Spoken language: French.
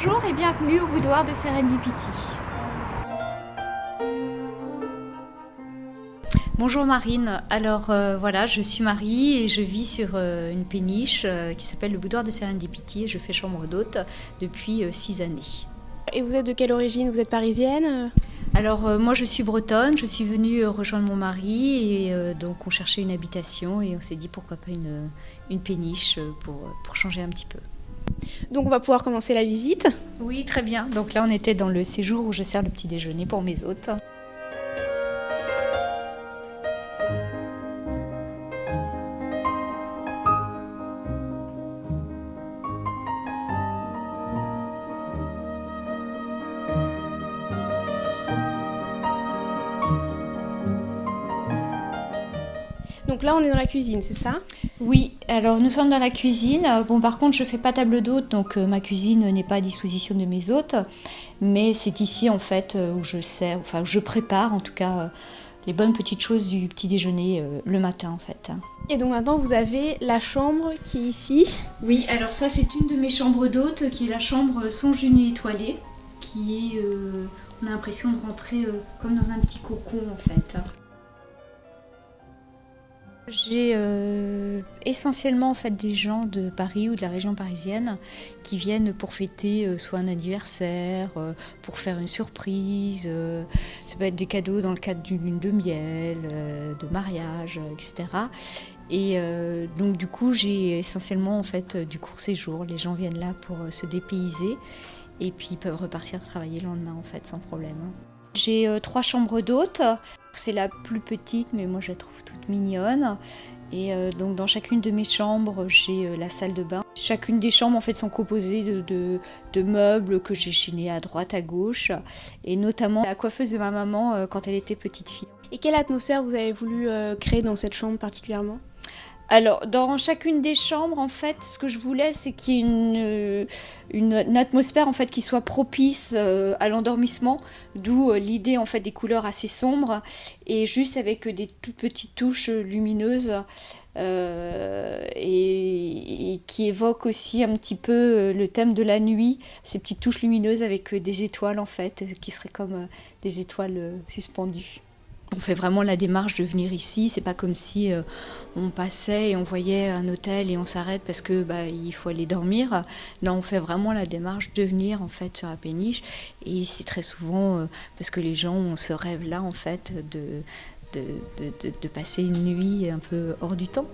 Bonjour et bienvenue au boudoir de Serendipity. Bonjour Marine, alors voilà, je suis Marie et je vis sur une péniche qui s'appelle le boudoir de Serendipity et je fais chambre d'hôte depuis 6 années. Et vous êtes de quelle origine? Vous êtes parisienne? Alors moi je suis bretonne, je suis venue rejoindre mon mari et donc on cherchait une habitation et on s'est dit pourquoi pas une péniche pour changer un petit peu. Donc on va pouvoir commencer la visite. Oui, très bien. Donc là on était dans le séjour où je sers le petit déjeuner pour mes hôtes. Donc là on est dans la cuisine, c'est ça? Oui, alors nous sommes dans la cuisine. Bon, par contre, je fais pas table d'hôte, donc ma cuisine n'est pas à disposition de mes hôtes. Mais c'est ici, en fait, où je sers, enfin, où je prépare, en tout cas, les bonnes petites choses du petit déjeuner le matin, en fait. Et donc maintenant vous avez la chambre qui est ici. Oui, alors ça, c'est une de mes chambres d'hôtes, qui est la chambre songe d'une nuit étoilée, qui est, on a l'impression de rentrer comme dans un petit cocon, en fait. J'ai essentiellement en fait des gens de Paris ou de la région parisienne qui viennent pour fêter soit un anniversaire, pour faire une surprise. Ça peut être des cadeaux dans le cadre d'une lune de miel, de mariage, etc. Et donc du coup j'ai essentiellement en fait du court séjour. Les gens viennent là pour se dépayser et puis ils peuvent repartir travailler le lendemain en fait sans problème. J'ai 3 chambres d'hôtes. C'est la plus petite, mais moi je la trouve toute mignonne. Et donc dans chacune de mes chambres, j'ai la salle de bain. Chacune des chambres en fait sont composées de meubles que j'ai chinés à droite, à gauche, et notamment la coiffeuse de ma maman quand elle était petite fille. Et quelle atmosphère vous avez voulu créer dans cette chambre particulièrement? Alors, dans chacune des chambres, en fait, ce que je voulais, c'est qu'il y ait une atmosphère en fait qui soit propice à l'endormissement, d'où l'idée en fait des couleurs assez sombres et juste avec des toutes petites touches lumineuses et qui évoquent aussi un petit peu le thème de la nuit, ces petites touches lumineuses avec des étoiles en fait, qui seraient comme des étoiles suspendues. On fait vraiment la démarche de venir ici, c'est pas comme si on passait et on voyait un hôtel et on s'arrête parce que il faut aller dormir. Non, on fait vraiment la démarche de venir en fait sur la péniche et c'est très souvent parce que les gens ont ce rêve là en fait de passer une nuit un peu hors du temps.